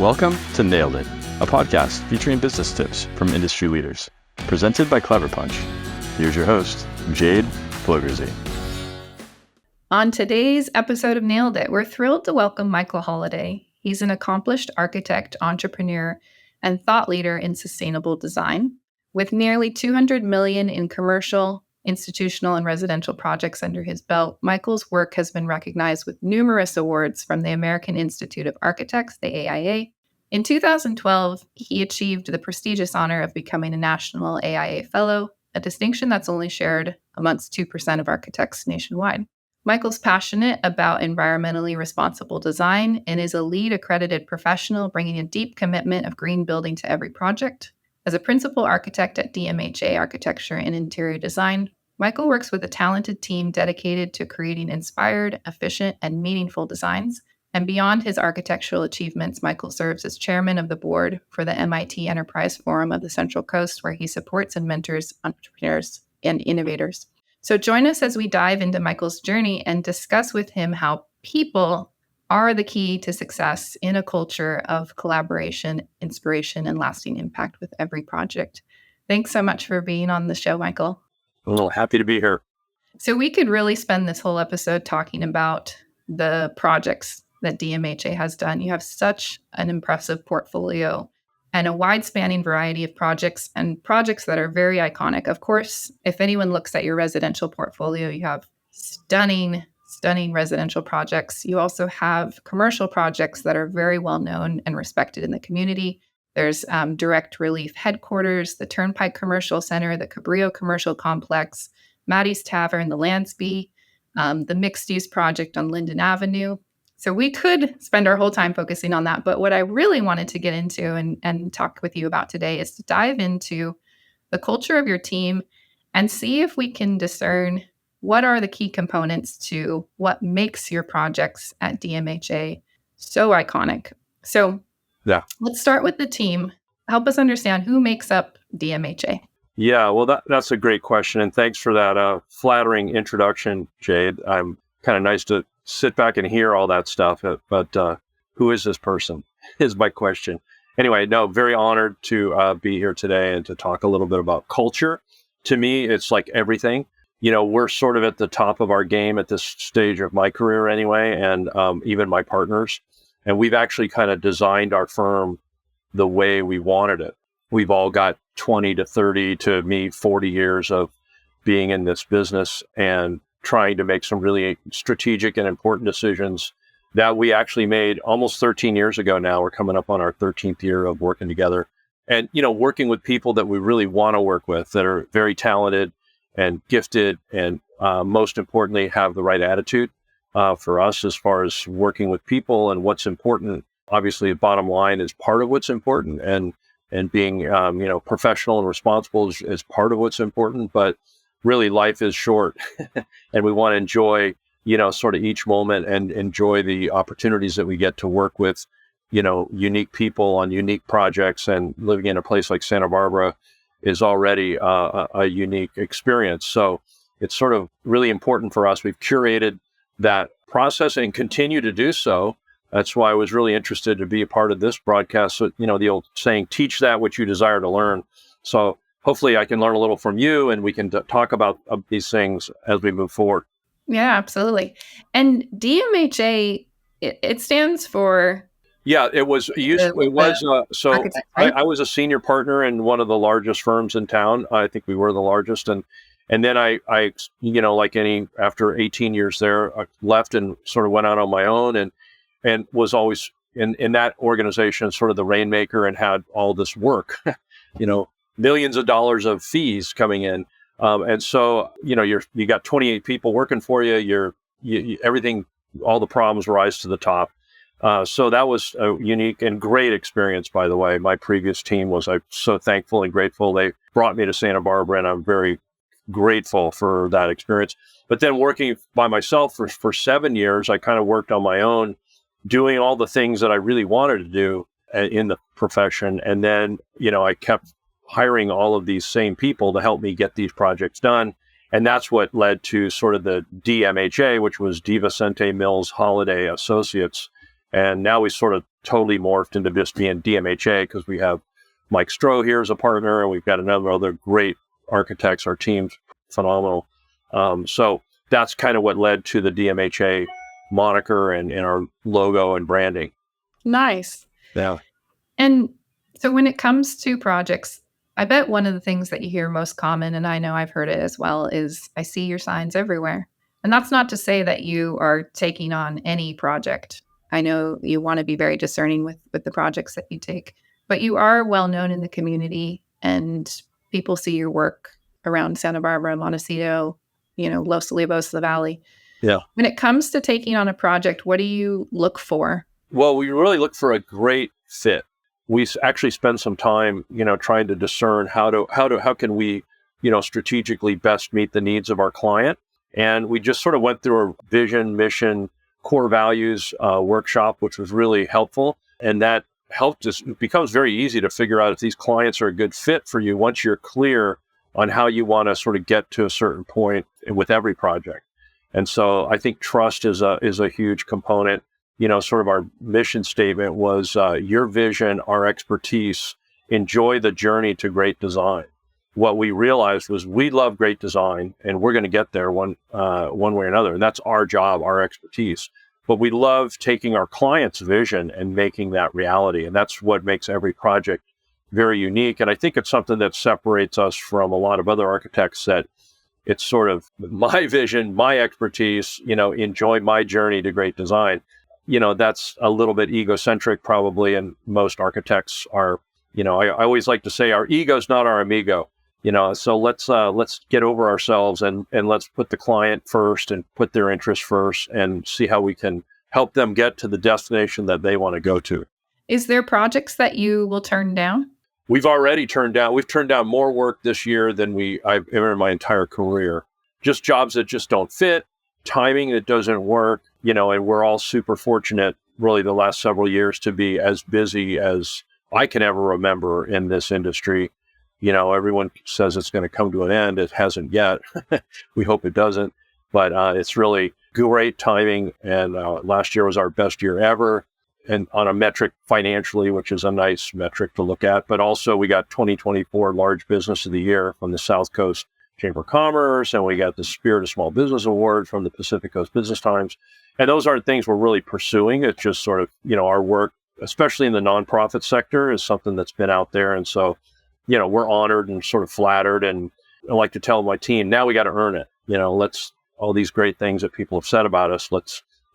Welcome to Nailed It, a podcast featuring business tips from industry leaders, presented by Clever Punch. Here's your host, Jade Flogerzi. On today's episode of Nailed It, we're thrilled to welcome Michael Holliday. He's an accomplished architect, entrepreneur, and thought leader in sustainable design. With nearly $200 million in commercial, institutional, and residential projects under his belt, Michael's work has been recognized with numerous awards from the American Institute of Architects, the AIA. In 2012, he achieved the prestigious honor of becoming a National AIA Fellow, a distinction that's only shared amongst 2% of architects nationwide. Michael's passionate about environmentally responsible design and is a LEED accredited professional, bringing a deep commitment of green building to every project. As a principal architect at DMHA Architecture and Interior Design, Michael works with a talented team dedicated to creating inspired, efficient, and meaningful designs. And beyond his architectural achievements, Michael serves as chairman of the board for the MIT Enterprise Forum of the Central Coast, where he supports and mentors entrepreneurs and innovators. So join us as we dive into Michael's journey and discuss with him how people are the key to success in a culture of collaboration, inspiration, and lasting impact with every project. Thanks so much for being on the show, Michael. Well, happy to be here. So we could really spend this whole episode talking about the projects that DMHA has done. You have such an impressive portfolio and a wide-spanning variety of projects and projects that are very iconic. Of course, if anyone looks at your residential portfolio, you have stunning residential projects. You also have commercial projects that are very well known and respected in the community. There's Direct Relief Headquarters, the Turnpike Commercial Center, the Cabrillo Commercial Complex, Maddie's Tavern, the Lansby, the mixed-use project on Linden Avenue. So we could spend our whole time focusing on that. But what I really wanted to get into and talk with you about today is to dive into the culture of your team and see if we can discern what are the key components to what makes your projects at DMHA so iconic. So let's start with the team. Help us understand who makes up DMHA. Yeah, well, that's a great question. And thanks for that flattering introduction, Jade. I'm kind of nice to sit back and hear all that stuff. But who is this person is my question. Anyway, no, very honored to be here today and to talk a little bit about culture. To me, it's like everything. You know, we're sort of at the top of our game at this stage of my career anyway, and even my partners. And we've actually kind of designed our firm the way we wanted it. We've all got 20 to 30 to me 40 years of being in this business and trying to make some really strategic and important decisions that we actually made almost 13 years ago now. We're coming up on our 13th year of working together and, you know, working with people that we really want to work with that are very talented and gifted and most importantly, have the right attitude for us as far as working with people and what's important. Obviously, the bottom line is part of what's important and being, professional and responsible is part of what's important, but really life is short and we want to enjoy, sort of each moment and enjoy the opportunities that we get to work with, unique people on unique projects. And living in a place like Santa Barbara is already a unique experience. So it's sort of really important for us. We've curated that process and continue to do so. That's why I was really interested to be a part of this broadcast. So, the old saying, teach that which you desire to learn. So hopefully I can learn a little from you and we can talk about these things as we move forward. Yeah, absolutely. And DMHA, it stands for... Yeah, I was a senior partner in one of the largest firms in town. I think we were the largest. And then I after 18 years there, I left and sort of went out on my own and was always in that organization, sort of the rainmaker and had all this work, millions of dollars of fees coming in. And so, you got 28 people working for you, everything, all the problems rise to the top. So that was a unique and great experience, by the way. My previous team I'm so thankful and grateful. They brought me to Santa Barbara and I'm very grateful for that experience. But then working by myself for 7 years, I kind of worked on my own, doing all the things that I really wanted to do in the profession. And then, I kept hiring all of these same people to help me get these projects done. And that's what led to sort of the DMHA, which was DeVicente Mills Holliday Associates. And now we sort of totally morphed into just being DMHA because we have Mike Stroh here as a partner, and we've got other great architects. Our team's phenomenal. So that's kind of what led to the DMHA moniker and our logo and branding. Nice. Yeah. And so when it comes to projects, I bet one of the things that you hear most common, and I know I've heard it as well, is I see your signs everywhere. And that's not to say that you are taking on any project. I know you want to be very discerning with the projects that you take, but you are well known in the community and people see your work around Santa Barbara, Montecito, Los Olivos, the Valley. Yeah. When it comes to taking on a project, what do you look for? Well, we really look for a great fit. We actually spend some time, trying to discern how can we, strategically best meet the needs of our client. And we just sort of went through a vision, mission, core values workshop, which was really helpful. And that helped us. It becomes very easy to figure out if these clients are a good fit for you once you're clear on how you want to sort of get to a certain point with every project. And so I think trust is a huge component. Sort of our mission statement was your vision, our expertise, enjoy the journey to great design. What we realized was we love great design and we're going to get there one way or another. And that's our job, our expertise. But we love taking our client's vision and making that reality. And that's what makes every project very unique. And I think it's something that separates us from a lot of other architects, that it's sort of my vision, my expertise, enjoy my journey to great design. That's a little bit egocentric probably. And most architects are, I always like to say our ego's not our amigo, so let's get over ourselves and let's put the client first and put their interests first and see how we can help them get to the destination that they want to go to. Is there projects that you will turn down? We've turned down more work this year than I've ever in my entire career. Just jobs that just don't fit, timing that doesn't work, and we're all super fortunate really the last several years to be as busy as I can ever remember in this industry. Everyone says it's going to come to an end. It hasn't yet. We hope it doesn't, but it's really great timing. And last year was our best year ever. And on a metric financially, which is a nice metric to look at, but also we got 2024 Large Business of the Year from the South Coast Chamber of Commerce, and we got the Spirit of Small Business Award from the Pacific Coast Business Times. And those aren't things we're really pursuing. It's just sort of, our work, especially in the nonprofit sector, is something that's been out there. And so, we're honored and sort of flattered. And I like to tell my team, now we got to earn it. All these great things that people have said about us,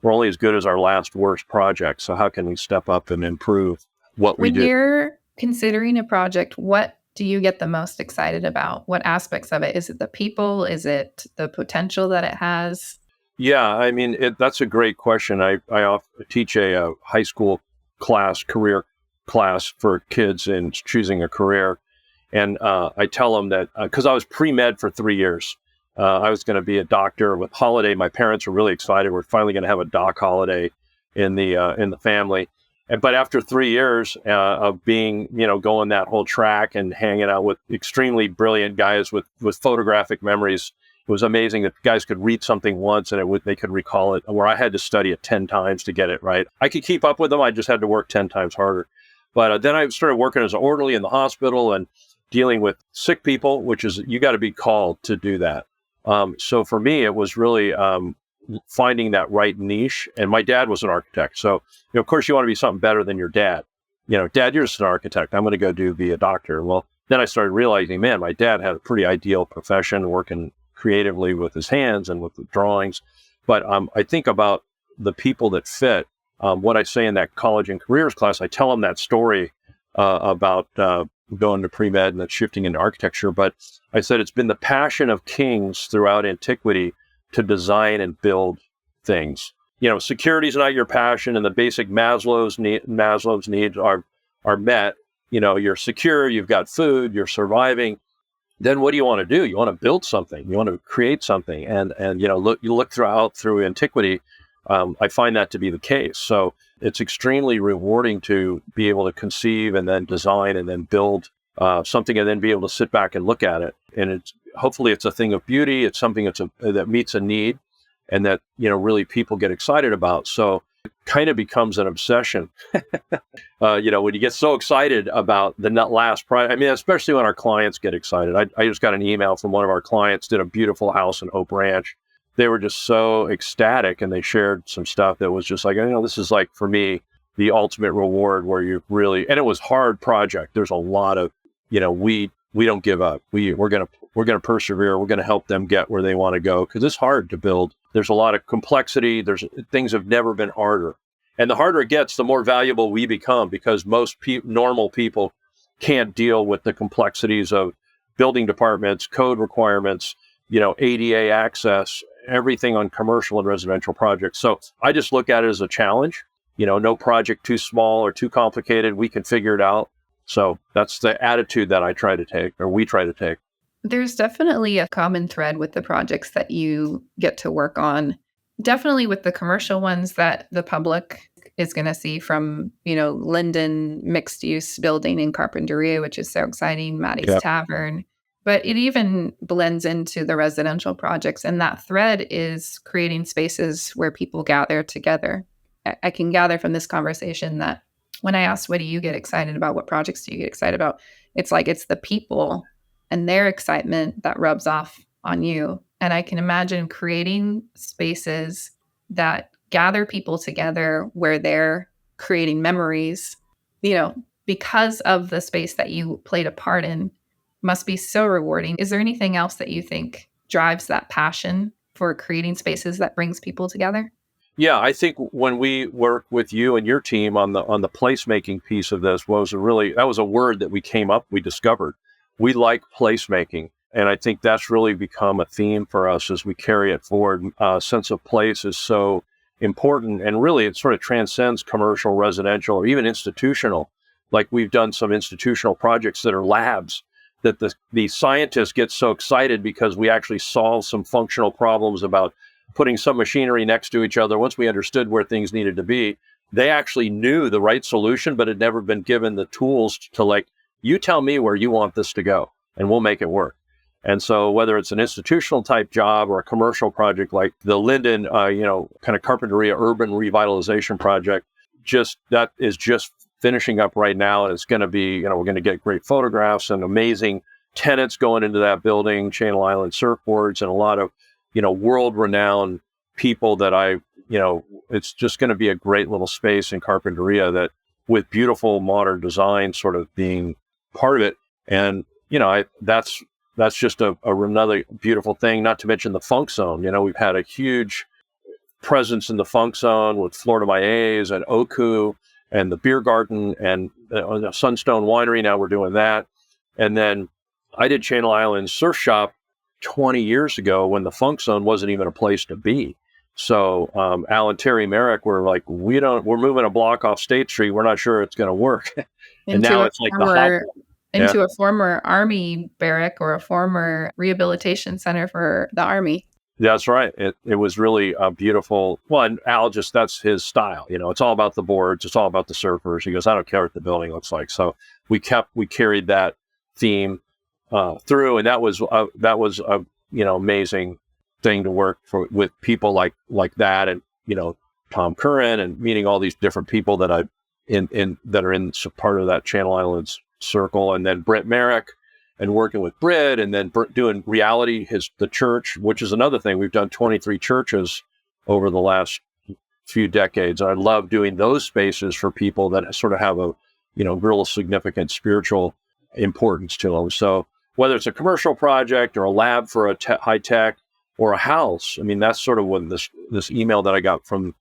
we're only as good as our last worst project. So how can we step up and improve what we do? When you're considering a project, what do you get the most excited about? What aspects of it? Is it the people? Is it the potential that it has? Yeah, I mean, that's a great question. I teach a high school career class for kids in choosing a career. And I tell them that because I was pre-med for 3 years, I was going to be a doctor with Holliday. My parents were really excited. We're finally going to have a Doc Holliday in the family. But after 3 years of being, going that whole track and hanging out with extremely brilliant guys with photographic memories, it was amazing that guys could read something once and they could recall it, where I had to study it 10 times to get it right. I could keep up with them. I just had to work 10 times harder. But then I started working as an orderly in the hospital and dealing with sick people, which is, you got to be called to do that. So for me, it was really finding that right niche. And my dad was an architect. So, of course, you want to be something better than your dad. Dad, you're just an architect. I'm going to be a doctor. Well, then I started realizing, man, my dad had a pretty ideal profession, working creatively with his hands and with the drawings. But I think about the people that fit. What I say in that college and careers class, I tell them that story about going to pre-med and then shifting into architecture. But I said it's been the passion of kings throughout antiquity to design and build things. Security is not your passion, and the basic Maslow's needs are met. You're secure, you've got food, you're surviving. Then what do you want to do? You want to build something. You want to create something. And you look through antiquity. I find that to be the case. So it's extremely rewarding to be able to conceive and then design and then build something and then be able to sit back and look at it. And hopefully it's a thing of beauty. It's something that meets a need and that, really people get excited about. So kind of becomes an obsession. When you get so excited about the last project, I mean, especially when our clients get excited. I just got an email from one of our clients, did a beautiful house in Hope Ranch. They were just so ecstatic, and they shared some stuff that was just like, this is like, for me, the ultimate reward where you really, and it was hard project. There's a lot of, we don't give up. We're going to persevere. We're going to help them get where they want to go, because it's hard to build. There's a lot of complexity. Things have never been harder. And the harder it gets, the more valuable we become, because most normal people can't deal with the complexities of building departments, code requirements, ADA access, everything on commercial and residential projects. So I just look at it as a challenge. No project too small or too complicated. We can figure it out. So that's the attitude that I try to take, or we try to take. There's definitely a common thread with the projects that you get to work on. Definitely with the commercial ones that the public is going to see, from, Linden mixed use building in Carpinteria, which is so exciting, Maddie's Tavern. But it even blends into the residential projects. And that thread is creating spaces where people gather together. I can gather from this conversation that when I asked, what do you get excited about? What projects do you get excited about? It's like, it's the people and their excitement that rubs off on you. And I can imagine creating spaces that gather people together where they're creating memories, because of the space that you played a part in, must be so rewarding. Is there anything else that you think drives that passion for creating spaces that brings people together? Yeah, I think when we work with you and your team on the placemaking piece of this, that was a word that we discovered. We like placemaking. And I think that's really become a theme for us as we carry it forward. Sense of place is so important, and really it sort of transcends commercial, residential, or even institutional. Like, we've done some institutional projects that are labs that the scientists get so excited because we actually solve some functional problems about putting some machinery next to each other. Once we understood where things needed to be, they actually knew the right solution, but had never been given the tools to, you tell me where you want this to go and we'll make it work. And so whether it's an institutional type job or a commercial project like the Linden, kind of Carpinteria urban revitalization project, that is just finishing up right now. And it's going to be, we're going to get great photographs and amazing tenants going into that building, Channel Island surfboards, and a lot of, world-renowned people that it's just going to be a great little space in Carpinteria that, with beautiful modern design sort of being part of it. And, that's just another beautiful thing, not to mention the funk zone. We've had a huge presence in the funk zone with Florida Maes and Oku and the beer garden and the Sunstone Winery. Now we're doing that. And then I did Channel Island Surf Shop 20 years ago when the funk zone wasn't even a place to be. So Al and Terry Merrick were like, we're moving a block off State Street. We're not sure it's going to work. And now it's like into a former Army barrack or a former rehabilitation center for the Army. That's right. It was really beautiful. Well, and Al that's his style. It's all about the boards. It's all about the surfers. He goes, I don't care what the building looks like. So we carried that theme through, and that was a amazing thing to work with people like that, and Tom Curran, and meeting all these different people that that are in part of that Channel Islands circle, and then Brett Merrick, and working with Britt, and then doing reality, the church, which is another thing. We've done 23 churches over the last few decades. I love doing those spaces for people that sort of have a, real significant spiritual importance to them. So whether it's a commercial project or a lab for a high tech or a house, I mean, that's sort of what this email that I got from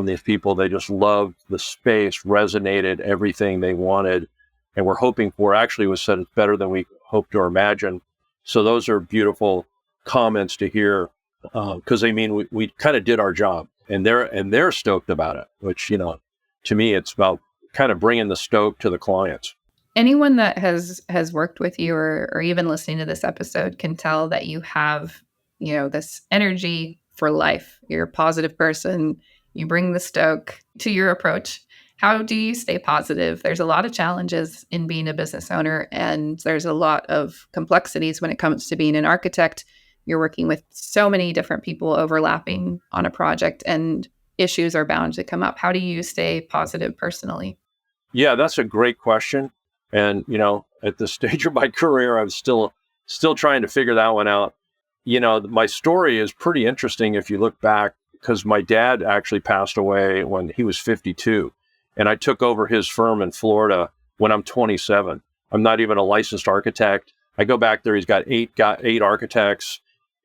these people. They just loved the space, resonated, everything they wanted. And we're hoping for, actually was said it's better than we hoped or imagined. So those are beautiful comments to hear, because we kind of did our job, and they're stoked about it, which, to me, it's about kind of bringing the stoke to the clients. Anyone that has worked with you or even listening to this episode can tell that you have, this energy for life. You're a positive person. You bring the stoke to your approach. How do you stay positive? There's a lot of challenges in being a business owner, and there's a lot of complexities when it comes to being an architect. You're working with so many different people overlapping on a project, and issues are bound to come up. How do you stay positive personally? Yeah, that's a great question. And, at this stage of my career, I'm still trying to figure that one out. My story is pretty interesting if you look back, because my dad actually passed away when he was 52. And I took over his firm in Florida when I'm 27. I'm not even a licensed architect. I go back there, he's got eight architects.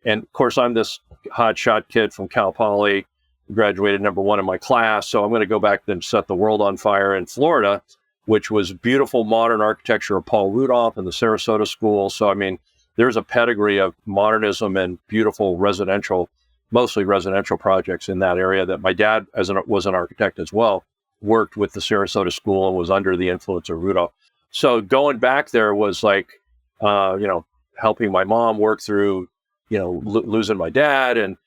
And of course, I'm this hotshot kid from Cal Poly, graduated number one in my class. So I'm going to go back and set the world on fire in Florida, which was beautiful modern architecture of Paul Rudolph and the Sarasota School. So, there's a pedigree of modernism and beautiful mostly residential projects in that area that my dad, was an architect as well, worked with the Sarasota School and was under the influence of Rudolph. So going back there was like, helping my mom work through, losing my dad. And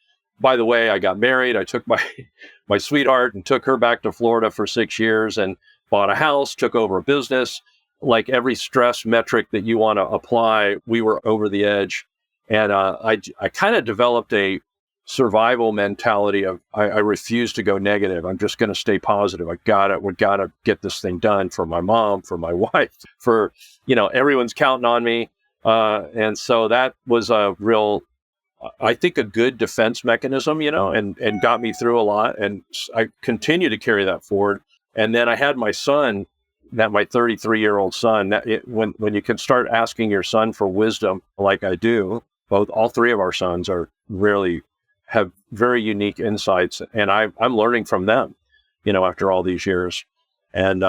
by the way, I got married. I took my sweetheart and took her back to Florida for 6 years and bought a house, took over a business. Like every stress metric that you want to apply, we were over the edge. And I kind of developed a survival mentality of I refuse to go negative. I'm just going to stay positive. We got to get this thing done for my mom, for my wife, for, everyone's counting on me. And so that was a real, I think, a good defense mechanism, and got me through a lot. And I continue to carry that forward. And then I had my son, my 33-year-old son, when you can start asking your son for wisdom, like I do, all three of our sons have very unique insights, and I'm learning from them, after all these years. And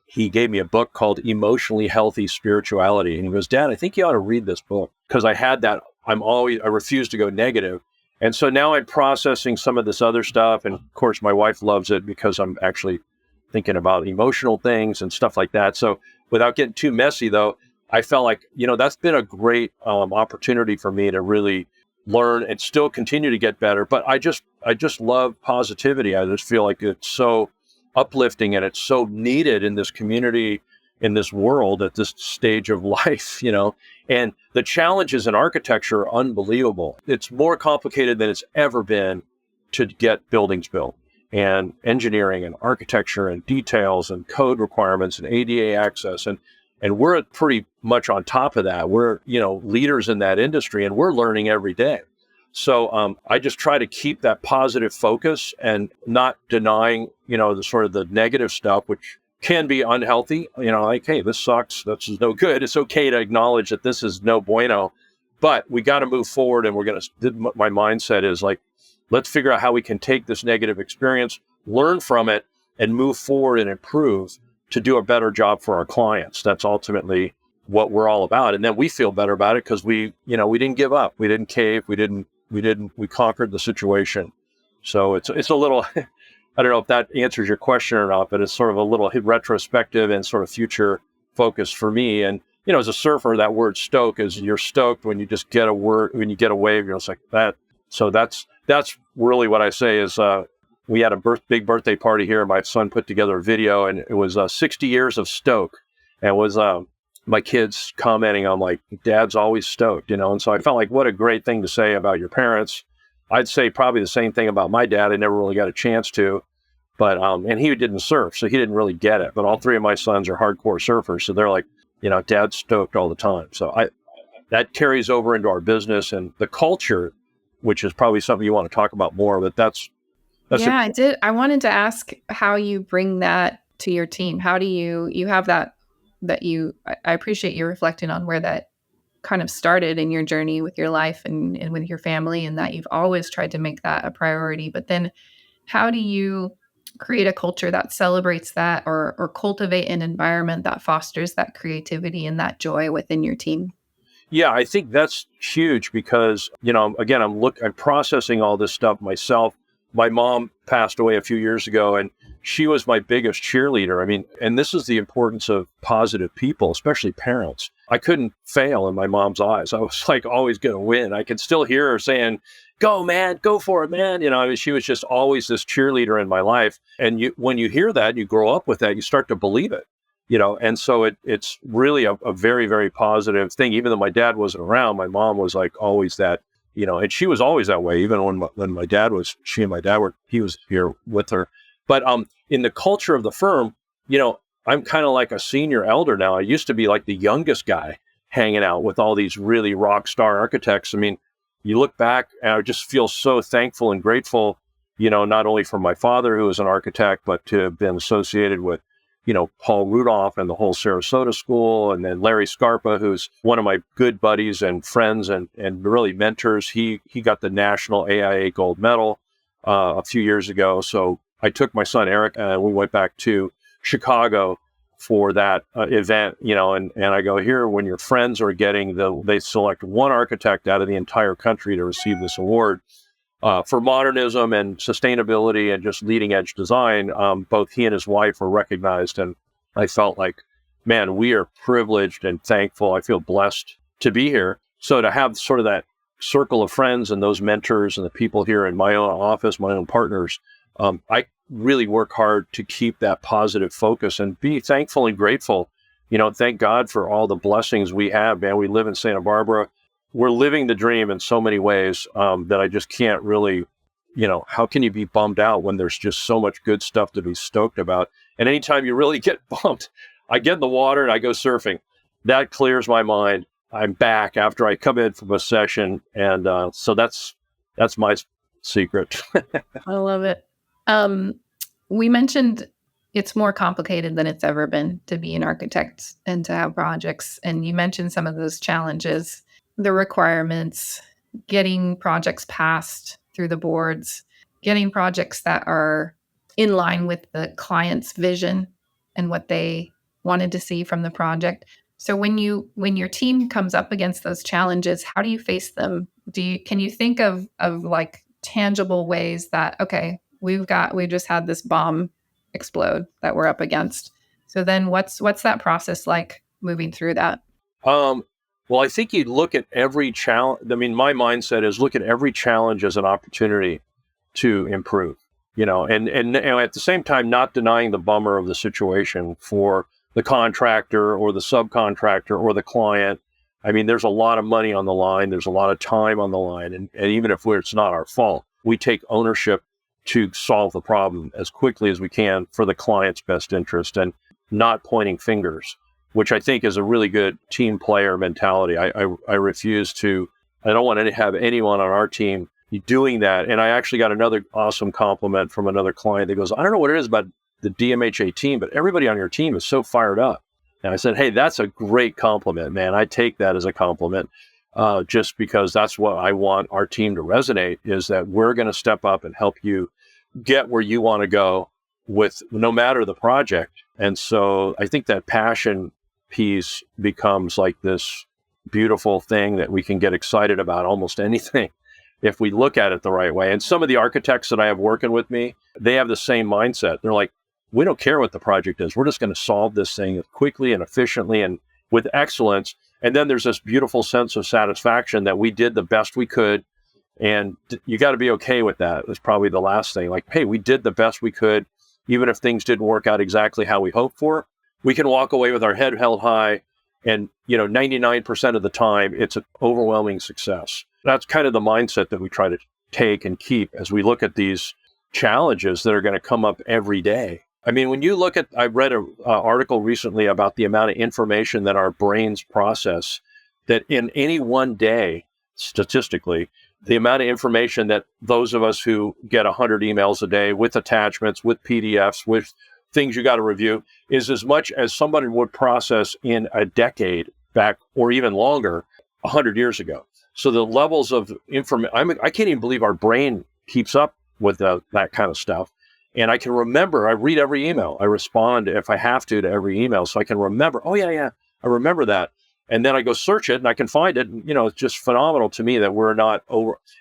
he gave me a book called Emotionally Healthy Spirituality. And he goes, Dad, I think you ought to read this book, because I had that. I refuse to go negative. And so now I'm processing some of this other stuff. And of course, my wife loves it because I'm actually thinking about emotional things and stuff like that. So without getting too messy, though, I felt like, that's been a great opportunity for me to really learn and still continue to get better. But I just love positivity. I just feel like it's so uplifting and it's so needed in this community, in this world, at this stage of life, and the challenges in architecture are unbelievable. It's more complicated than it's ever been to get buildings built, and engineering and architecture and details and code requirements and ADA access. And we're pretty much on top of that. We're, leaders in that industry, and we're learning every day. So I just try to keep that positive focus and not denying, the sort of the negative stuff, which can be unhealthy. Like, hey, this sucks. This is no good. It's okay to acknowledge that this is no bueno, but we got to move forward. And my mindset is like, let's figure out how we can take this negative experience, learn from it, and move forward and improve to do a better job for our clients. That's ultimately what we're all about. And then we feel better about it because we didn't give up. We didn't cave. We conquered the situation. So it's a little, I don't know if that answers your question or not, but it's sort of a little retrospective and sort of future focused for me. And, as a surfer, that word stoke is you're stoked when you just get when you get a wave, you're just like that. So that's really what I say is, we had a big birthday party here. My son put together a video, and it was 60 years of stoke. And it was my kids commenting on like, Dad's always stoked, And so I felt like, what a great thing to say about your parents. I'd say probably the same thing about my dad. I never really got a chance to, but and he didn't surf, so he didn't really get it. But all three of my sons are hardcore surfers, so they're like, Dad's stoked all the time. So that carries over into our business and the culture, which is probably something you want to talk about more. But that's I did. I wanted to ask how you bring that to your team. How do you have that I appreciate you reflecting on where that kind of started in your journey with your life and with your family, and that you've always tried to make that a priority. But then how do you create a culture that celebrates that or cultivate an environment that fosters that creativity and that joy within your team? Yeah, I think that's huge because, again, I'm processing all this stuff myself. My mom passed away a few years ago, and she was my biggest cheerleader. And this is the importance of positive people, especially parents. I couldn't fail in my mom's eyes. I was like always going to win. I could still hear her saying, "Go, man, go for it, man." She was just always this cheerleader in my life. And when you hear that, you grow up with that, you start to believe it. And so it's really a very, very positive thing. Even though my dad wasn't around, my mom was like always that, and she was always that way, even when my dad was, she and my dad were, he was here with her. But in the culture of the firm, I'm kind of like a senior elder now. I used to be like the youngest guy hanging out with all these really rock star architects. I mean, you look back and I just feel so thankful and grateful, not only for my father, who was an architect, but to have been associated with, Paul Rudolph and the whole Sarasota school. And then Larry Scarpa, who's one of my good buddies and friends and really mentors. He got the national AIA gold medal a few years ago. So I took my son, Eric, and we went back to Chicago for that event, and I go, here, when your friends are getting they select one architect out of the entire country to receive this award for modernism and sustainability and just leading edge design. Both he and his wife were recognized. And I felt like, man, we are privileged and thankful. I feel blessed to be here. So to have sort of that circle of friends and those mentors and the people here in my own office, my own partners, I really work hard to keep that positive focus and be thankful and grateful. Thank God for all the blessings we have, man. We live in Santa Barbara. We're living the dream in so many ways that I just can't really, how can you be bummed out when there's just so much good stuff to be stoked about? And anytime you really get bummed, I get in the water and I go surfing. That clears my mind. I'm back after I come in from a session. And so that's my secret. I love it. We mentioned it's more complicated than it's ever been to be an architect and to have projects. And you mentioned some of those challenges, the requirements, getting projects passed through the boards, getting projects that are in line with the client's vision and what they wanted to see from the project. So when your team comes up against those challenges, how do you face them? Can you think of like tangible ways that, okay, we just had this bomb explode that we're up against. So then what's that process like moving through that? Well, I think you look at every challenge. I mean, my mindset is look at every challenge as an opportunity to improve, and at the same time, not denying the bummer of the situation for the contractor or the subcontractor or the client. I mean, there's a lot of money on the line. There's a lot of time on the line. And even if it's not our fault, we take ownership to solve the problem as quickly as we can for the client's best interest and not pointing fingers, which I think is a really good team player mentality. I refuse to, I don't want to have anyone on our team doing that. And I actually got another awesome compliment from another client that goes, I don't know what it is about the DMHA team, but everybody on your team is so fired up. And I said, hey, that's a great compliment, man. I take that as a compliment. Just because that's what I want our team to resonate, is that we're going to step up and help you get where you want to go with no matter the project. And so I think that passion piece becomes like this beautiful thing that we can get excited about almost anything if we look at it the right way. And some of the architects that I have working with me, they have the same mindset. They're like, we don't care what the project is. We're just going to solve this thing quickly and efficiently and with excellence. And then there's this beautiful sense of satisfaction that we did the best we could. And you got to be okay with that. That's probably the last thing. Like, hey, we did the best we could. Even if things didn't work out exactly how we hoped for, we can walk away with our head held high. And, 99% of the time, it's an overwhelming success. That's kind of the mindset that we try to take and keep as we look at these challenges that are going to come up every day. I mean, when you look at, I read an article recently about the amount of information that our brains process, that in any one day, statistically, the amount of information that those of us who get 100 emails a day with attachments, with PDFs, with things you got to review, is as much as somebody would process in a decade back or even longer 100 years ago. So the levels of information, I can't even believe our brain keeps up with that kind of stuff. And I can remember, I read every email. I respond if I have to every email. So I can remember, oh, yeah, I remember that. And then I go search it and I can find it. And, it's just phenomenal to me that we're not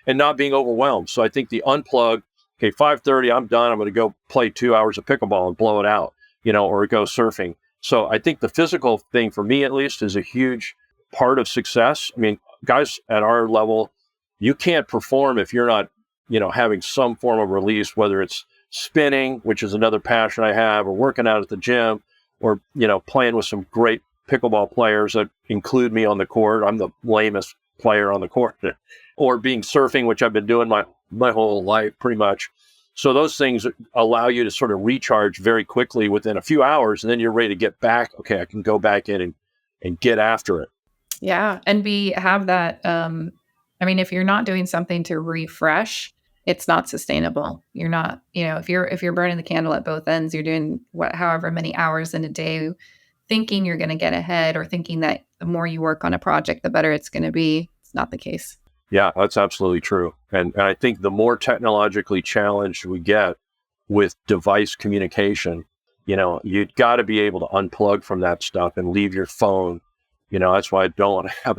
not being overwhelmed. So I think the unplug, okay, 5:30, I'm done. I'm going to go play 2 hours of pickleball and blow it out, or go surfing. So I think the physical thing, for me at least, is a huge part of success. I mean, guys at our level, you can't perform if you're not, having some form of release, whether it's spinning, which is another passion I have, or working out at the gym, or, playing with some great pickleball players that include me on the court. I'm the lamest player on the court, or being surfing, which I've been doing my whole life pretty much. So those things allow you to sort of recharge very quickly within a few hours, and then you're ready to get back. Okay, I can go back in and get after it. Yeah. And have that, if you're not doing something to refresh, it's not sustainable. You're not, if you're burning the candle at both ends, you're doing however many hours in a day, thinking you're going to get ahead, or thinking that the more you work on a project, the better it's going to be. It's not the case. Yeah, that's absolutely true. And I think the more technologically challenged we get with device communication, you've got to be able to unplug from that stuff and leave your phone. That's why I don't want to have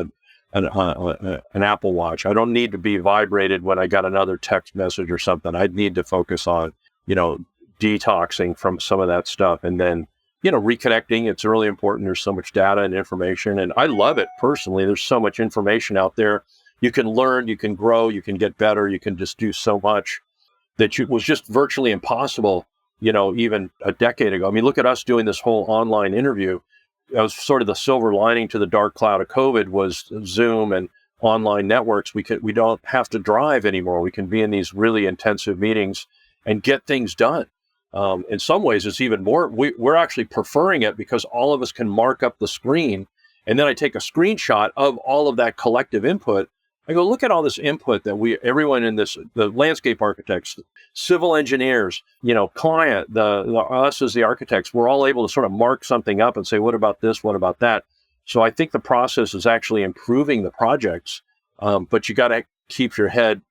an Apple Watch. I don't need to be vibrated when I got another text message or something. I'd need to focus on, detoxing from some of that stuff. And then, reconnecting. It's really important. There's so much data and information. And I love it personally. There's so much information out there. You can learn, you can grow, you can get better. You can just do so much that was just virtually impossible, even a decade ago. I mean, look at us doing this whole online interview. That was sort of the silver lining to the dark cloud of COVID was Zoom and online networks. We don't have to drive anymore. We can be in these really intensive meetings and get things done. In some ways, it's even more, we're actually preferring it because all of us can mark up the screen. And then I take a screenshot of all of that collective input. I go, look at all this input that everyone in this, the landscape architects, civil engineers, client, us as the architects, we're all able to sort of mark something up and say, what about this? What about that? So I think the process is actually improving the projects, but you got to keep your head,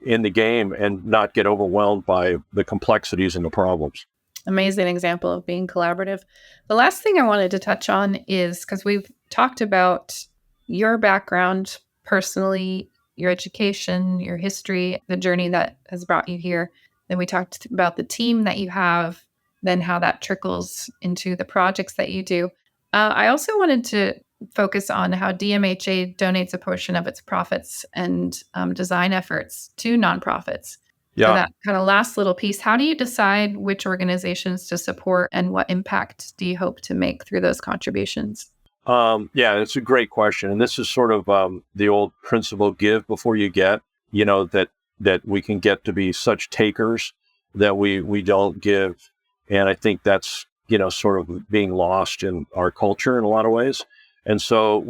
in the game and not get overwhelmed by the complexities and the problems. Amazing example of being collaborative. The last thing I wanted to touch on is, because we've talked about your background personally, your education, your history, the journey that has brought you here. Then we talked about the team that you have, then how that trickles into the projects that you do. I also wanted to focus on how DMHA donates a portion of its profits and design efforts to nonprofits. Yeah. So that kind of last little piece, how do you decide which organizations to support and what impact do you hope to make through those contributions? Yeah, it's a great question. And this is sort of the old principle, give before you get, that we can get to be such takers that we don't give. And I think that's, sort of being lost in our culture in a lot of ways. And so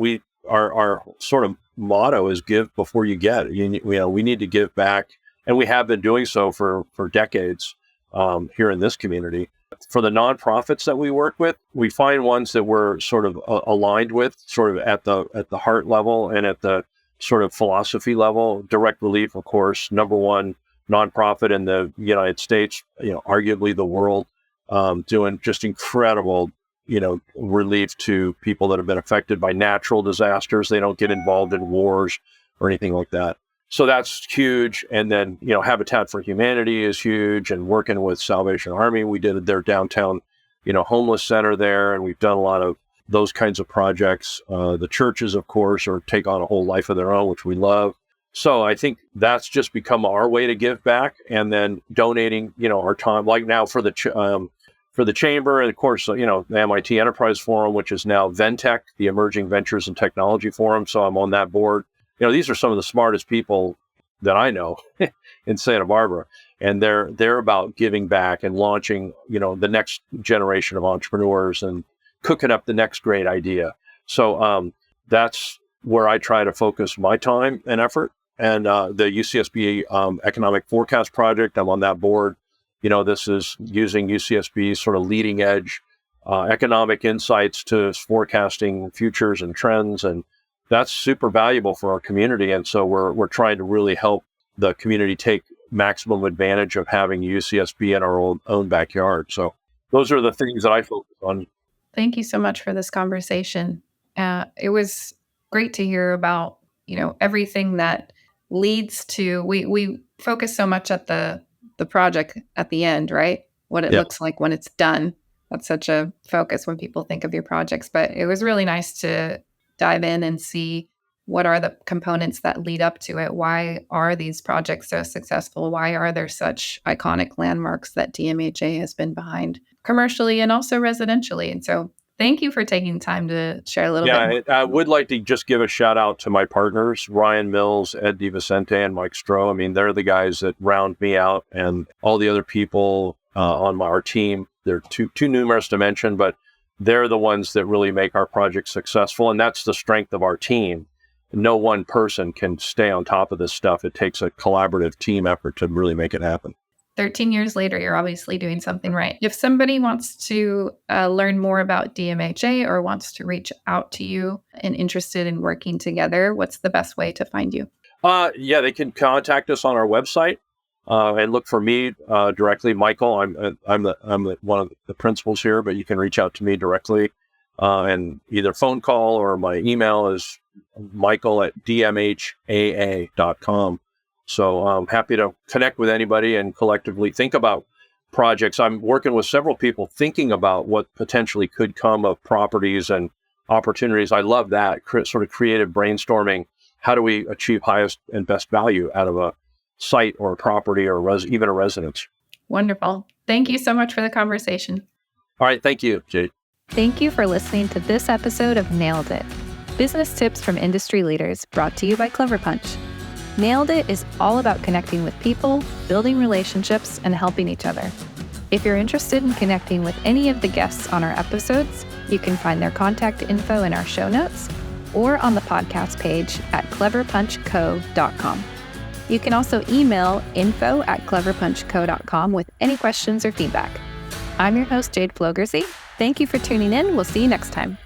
our sort of motto is give before you get. We need to give back. And we have been doing so for decades here in this community. For the nonprofits that we work with, we find ones that we're sort of aligned with, sort of at the heart level and at the sort of philosophy level. Direct Relief, of course, number one nonprofit in the United States, arguably the world, doing just incredible, relief to people that have been affected by natural disasters. They don't get involved in wars or anything like that. So that's huge. And then, Habitat for Humanity is huge, and working with Salvation Army, we did their downtown, homeless center there. And we've done a lot of those kinds of projects. The churches, of course, take on a whole life of their own, which we love. So I think that's just become our way to give back, and then donating, our time, like now for the chamber, and of course, the MIT Enterprise Forum, which is now Ventec, the Emerging Ventures and Technology Forum. So I'm on that board. These are some of the smartest people that I know in Santa Barbara, and they're about giving back and launching, the next generation of entrepreneurs and cooking up the next great idea. So that's where I try to focus my time and effort. And the UCSB Economic Forecast Project, I'm on that board. This is using UCSB's sort of leading edge economic insights to forecasting futures and trends, and that's super valuable for our community. And so we're trying to really help the community take maximum advantage of having UCSB in our own backyard. So those are the things that I focus on. Thank you so much for this conversation. It was great to hear about, everything that leads to, we focus so much at the project at the end, right? What it looks like when it's done. That's such a focus when people think of your projects. But it was really nice to dive in and see what are the components that lead up to it. Why are these projects so successful? Why are there such iconic landmarks that DMHA has been behind commercially and also residentially? And so Thank you for taking time to share a little bit. I would like to just give a shout out to my partners, Ryan Mills, Ed DiVicente, and Mike Stroh. I mean, they're the guys that round me out, and all the other people on our team. They're too numerous to mention, but they're the ones that really make our project successful. And that's the strength of our team. No one person can stay on top of this stuff. It takes a collaborative team effort to really make it happen. 13 years later, you're obviously doing something right. If somebody wants to learn more about DMHA or wants to reach out to you and interested in working together, what's the best way to find you? They can contact us on our website and look for me directly. Michael, I'm one of the principals here, but you can reach out to me directly and either phone call or my email is michael@dmhaa.com. So I'm happy to connect with anybody and collectively think about projects. I'm working with several people thinking about what potentially could come of properties and opportunities. I love that sort of creative brainstorming. How do we achieve highest and best value out of a site or a property or even a residence? Wonderful. Thank you so much for the conversation. All right. Thank you, Jade. Thank you for listening to this episode of Nailed It, business tips from industry leaders, brought to you by Clever Punch. Nailed It is all about connecting with people, building relationships, and helping each other. If you're interested in connecting with any of the guests on our episodes, you can find their contact info in our show notes or on the podcast page at cleverpunchco.com. You can also email info@cleverpunchco.com with any questions or feedback. I'm your host, Jade Flogerzi. Thank you for tuning in. We'll see you next time.